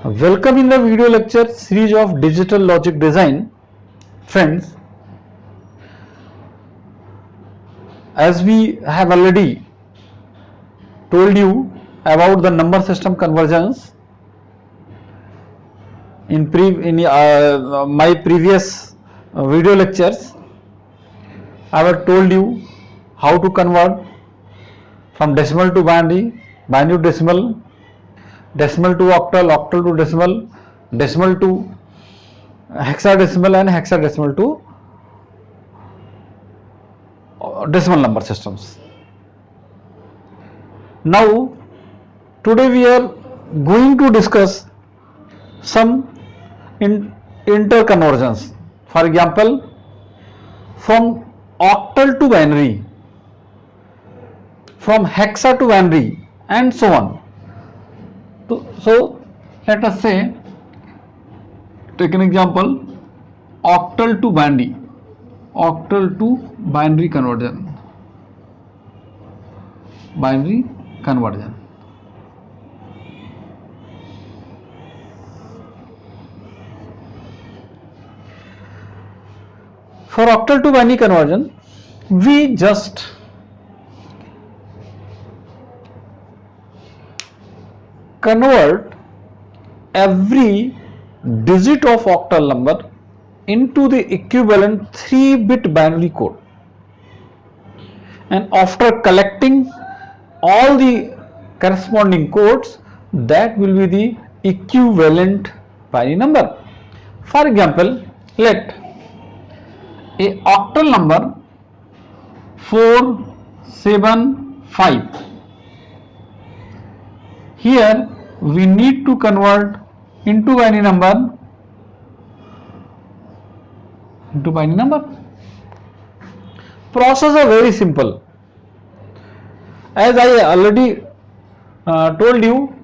Welcome in the video lecture series of digital logic design. Friends, as we have already told you about the number system convergence in my previous video lectures, I have told you how to convert from decimal to binary, binary to decimal, decimal to octal, octal to decimal, decimal to hexadecimal, and hexadecimal to decimal number systems. Now, today we are going to discuss some interconvergence. For example, from octal to binary, from hexa to binary, and so on. So let us say, take an example, octal to binary conversion. For octal to binary conversion, we just convert every digit of octal number into the equivalent 3-bit binary code, and after collecting all the corresponding codes, that will be the equivalent binary number. For example, let a octal number 475. Here we need to convert into binary number. Process is very simple. As I already told you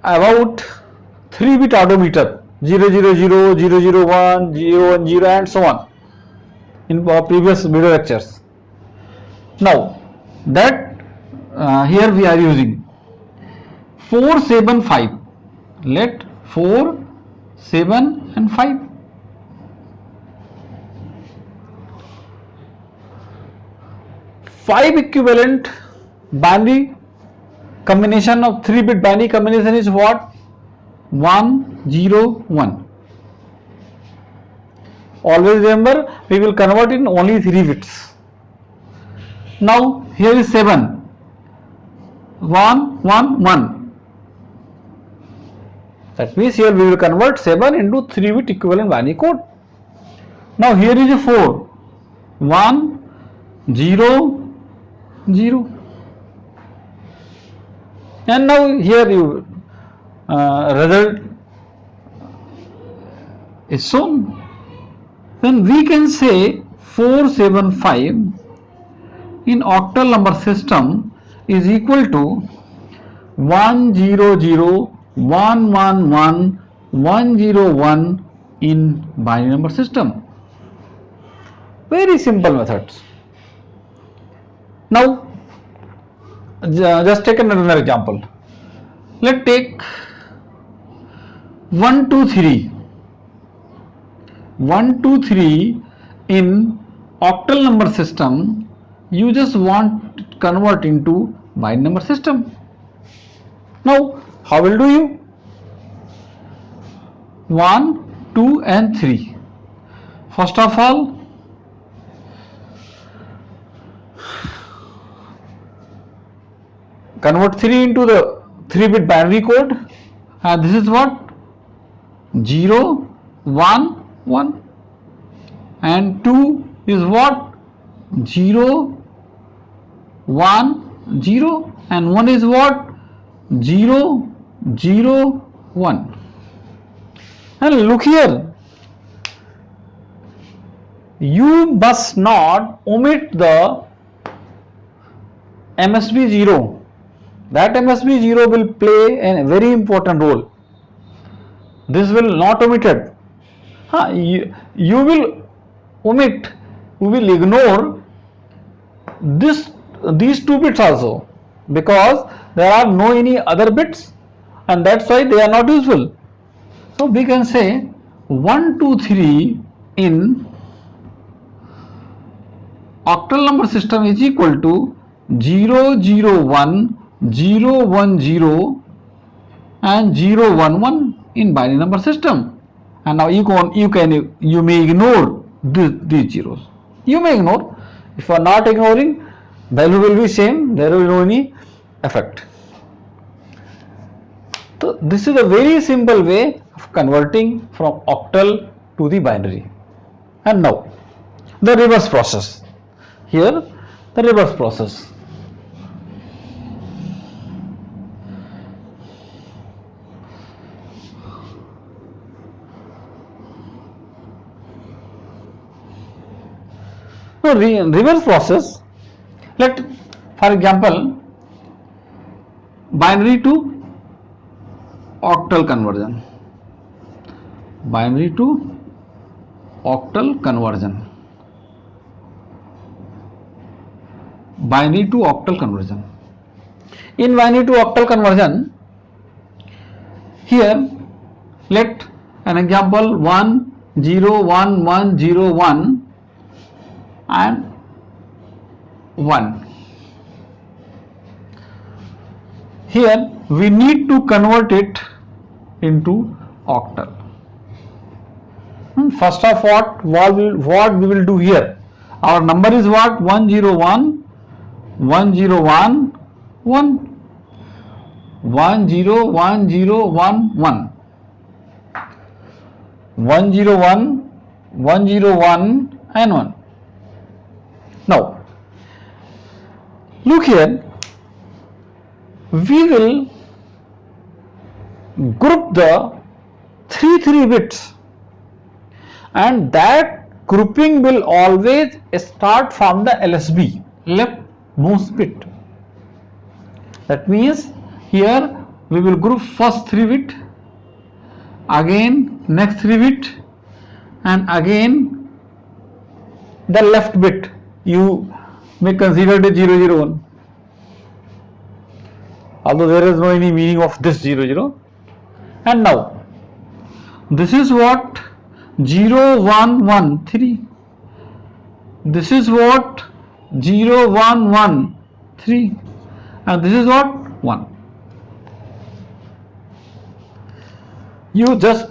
about 3-bit odometer 000, 001, 010, and so on in our previous video lectures. Now that here we are using 475. Let 4, 7 and 5. Five equivalent binary combination of 3-bit binary combination is what? 101. Always remember, we will convert in only 3 bits. Now here is 7. 1, 1, 1. That means here we will convert 7 into 3-bit equivalent binary code. Now here is a 4. 1, 0, 0. And now here you result is shown. Then we can say 475 in octal number system is equal to 100111101 in binary number system. Very simple methods. Now just take another example. Let's take 123. 123 in octal number system, you just want to convert into binary number system. Now how will do you? 1, 2 and 3. First of all, convert 3 into the 3-bit binary code, and this is what? 0, 1, 1, and 2 is what? 0, 1, 0, and 1 is what? 0, 0, 1. And look here, you must not omit the MSB 0. That MSB 0 will play a very important role. This will not omitted. You will omit, you will ignore these 2 bits also, because there are no any other bits, and that's why they are not useful. So we can say 1, 2, 3 in octal number system is equal to 0, 0, 1, 0, 1, 0 and 0, 1, 1 in binary number system. And now you may ignore these zeros. You may ignore. If you are not ignoring, value will be same. There will be no any effect. So this is a very simple way of converting from octal to the binary. And now the reverse process. Here the reverse process. So reverse process, let for example binary to octal conversion. Binary to octal conversion. Binary to octal conversion. In binary to octal conversion, here let an example 1, 0, 1, 1, 0, 1 and 1. Here we need to convert it into octal. First of what we will do here, our number is what? 101, 101, 1, 10101, 101, 101 and 1. Now look here, we will group the 3 bits, and that grouping will always start from the LSB, leftmost bit. That means here we will group first 3 bit, again next 3 bit, and again the left bit. You may consider it 001, although there is no any meaning of this 00. And now this is what 0113, this is what 0113, and this is what 1. You just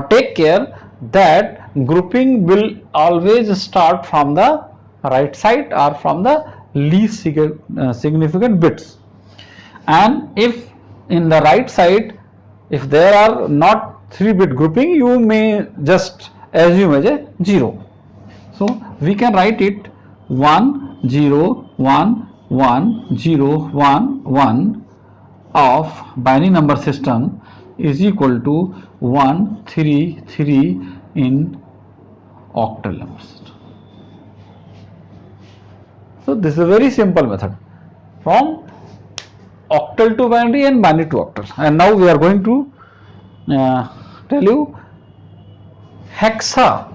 take care that grouping will always start from the right side or from the least significant bits. And if in the right side, if there are not 3-bit grouping, you may just assume as a 0. So we can write it 1 0 1 1 0 1 1 of binary number system is equal to 1 3 3 in octal number system. So this is a very simple method from octal to binary and binary to octal. And now we are going to tell you hexa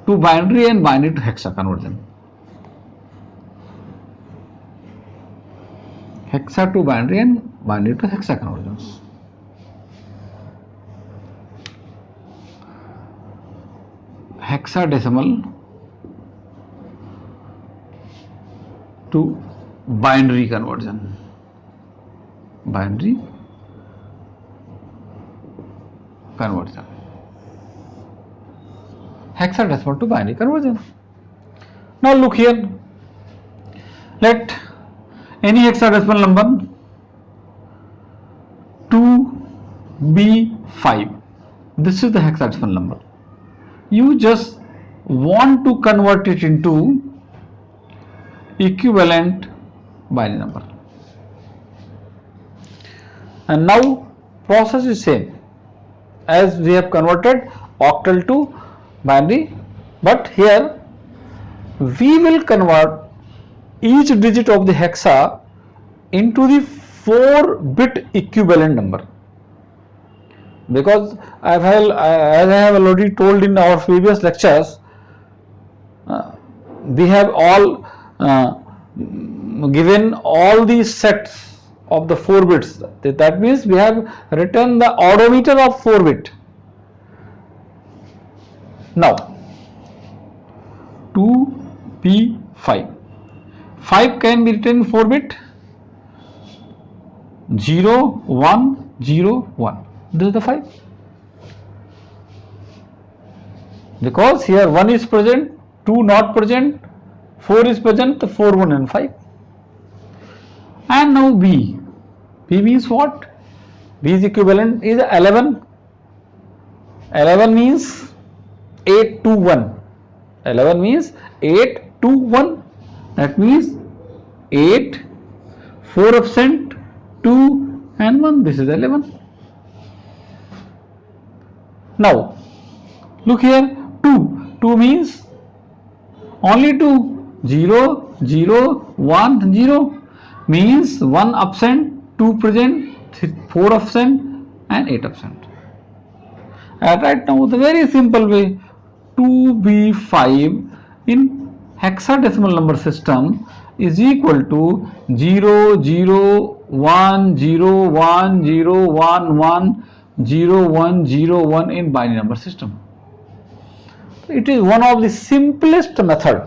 to binary and binary to hexa conversion. Hexa to binary and binary to hexa conversions. Hexadecimal to binary conversion. Binary conversion. Hexadecimal to binary conversion. Now look here. Let any hexadecimal number 2 be 5. This is the hexadecimal number. You just want to convert it into equivalent binary number. And now process is same as we have converted octal to binary, but here we will convert each digit of the hexa into the 4-bit equivalent number, because as I have already told in our previous lectures, we have all given all these sets of the 4 bits. That means we have written the odometer of 4 bit. Now 2p5. 5 can be written 4 bit. 0 1 0 1. This is the 5. Because here 1 is present, 2 not present, 4 is present, the 4 1 and 5. And now B. B means what? B's equivalent is 11. 11 means 8 to 1. 11 means 8 to 1. That means 8, 4 absent, 2 and 1. This is 11. Now look here, 2. 2 means only 2. 0, 0, 1, 0 means 1 absent, 2 present, 4 absent and 8 absent. Right now the very simple way, 2b5 in hexadecimal number system is equal to 0 0 1 0 1 0 1 1 0 1 0 1 in binary number system. It is one of the simplest method.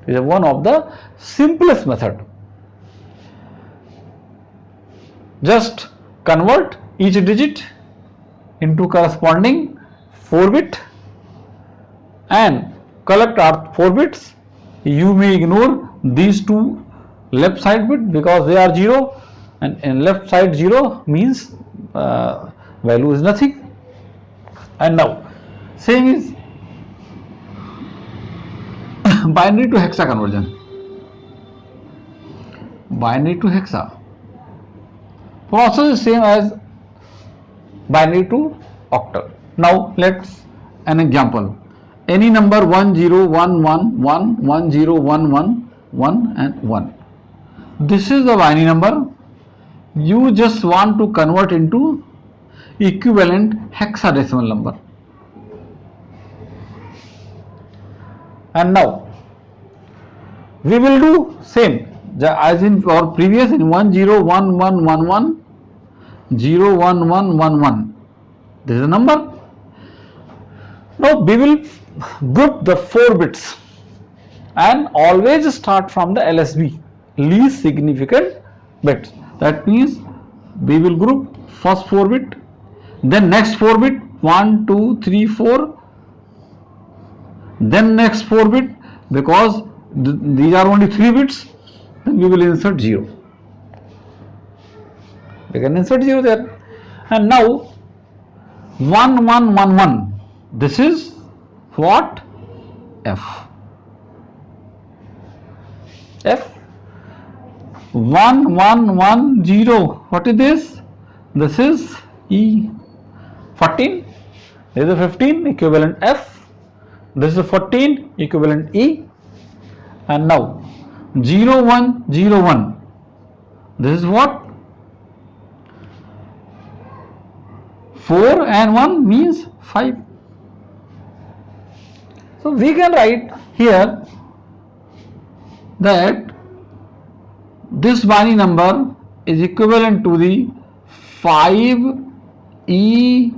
It is one of the simplest method. Just convert each digit into corresponding 4 bit and collect our 4 bits. You may ignore these two left side bit because they are 0, and left side 0 means value is nothing. And now same is binary to hexa conversion. Binary to hexa process is same as binary to octal. Now let's an example. Any number 1 0 1 1 1 1 0 1 1 1 and 1. This is the binary number. You just want to convert into equivalent hexadecimal number. And now we will do same as in our previous in 1 0 1 1 1 1 0 1 1 1 1. This is the number. Now we will group the 4 bits and always start from the LSB, least significant bits. That means we will group first 4 bit, then next 4 bit 1 2 3 4, then next 4 bit, because these are only 3 bits, then we will insert 0. We can insert 0 there. And now 1 1 1 1, this is what? F. F. 1 1 1 0, what is this? This is E. 14, this is 15, equivalent F. This is 14, equivalent E. And now 0 1 0 1, this is what? 4 and 1 means 5. So we can write here that this binary number is equivalent to the 5 E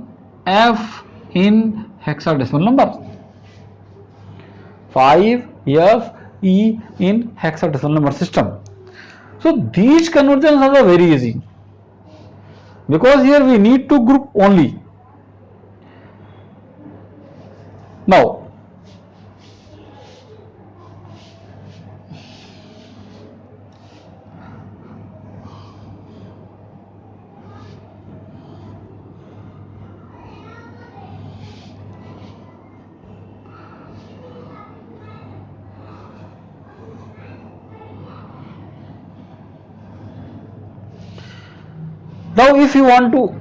F in hexadecimal numbers. 5 F E in hexadecimal number system. So these conversions are very easy, because here we need to group only. Now if you want to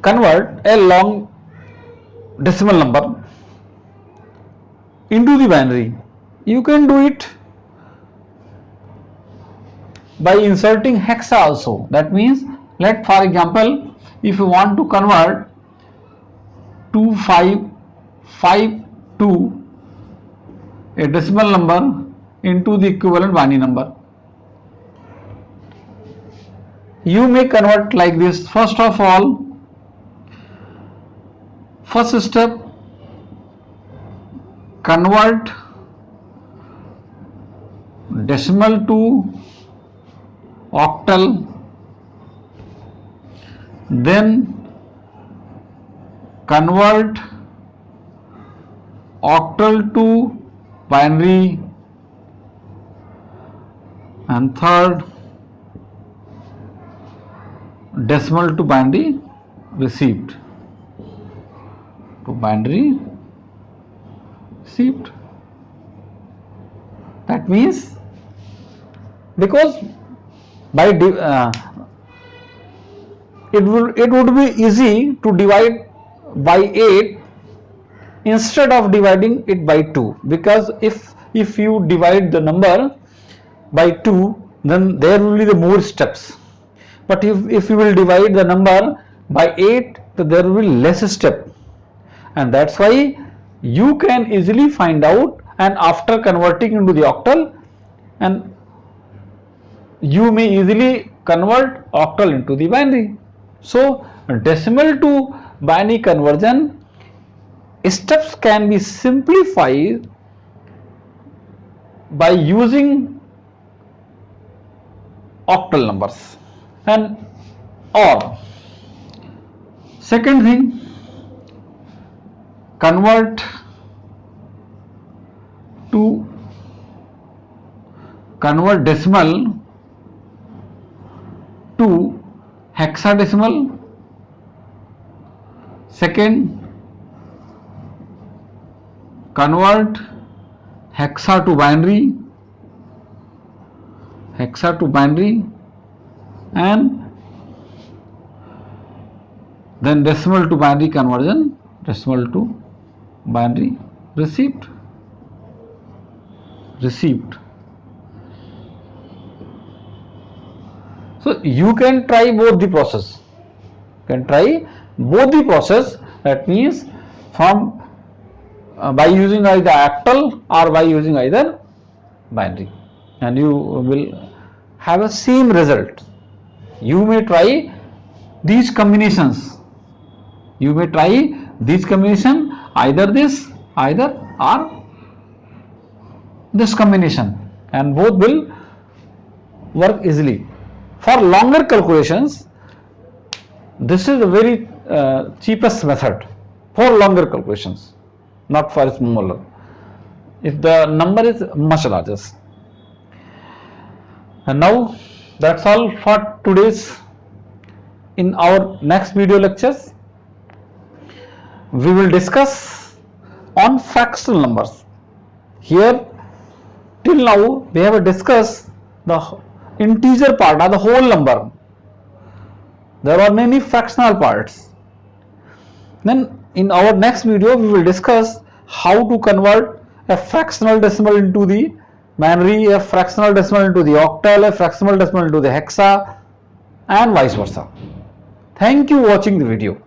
convert a long decimal number into the binary, you can do it by inserting hexa also. That means, let for example, if you want to convert 2552, a decimal number, into the equivalent binary number, you may convert like this. First of all, first step, convert decimal to octal, then convert octal to binary, and third, decimal to binary received, to binary received. That means, because by it would be easy to divide by 8 instead of dividing it by 2, because if you divide the number by 2, then there will be the more steps. But if you will divide the number by 8, then there will be less step, and that's why you can easily find out, and after converting into the octal, and you may easily convert octal into the binary. So decimal to binary conversion steps can be simplified by using octal numbers. And or second thing, convert decimal to hexadecimal. Second, convert hexa to binary, and then decimal to binary conversion, decimal to binary received. So you can try both the process. That means from by using either octal or by using either binary, and you will have a same result. You may try these combinations. Either this, or this combination, and both will work easily. For longer calculations, this is a very cheapest method for longer calculations, not for smaller, if the number is much larger. And now that's all for today's. In our next video lectures, we will discuss on fractional numbers. Here till now we have discussed the integer part or the whole number. There are many fractional parts. Then in our next video we will discuss how to convert a fractional decimal into the binary, a fractional decimal into the octal, a fractional decimal into the hexa, and vice versa. Thank you for watching the video.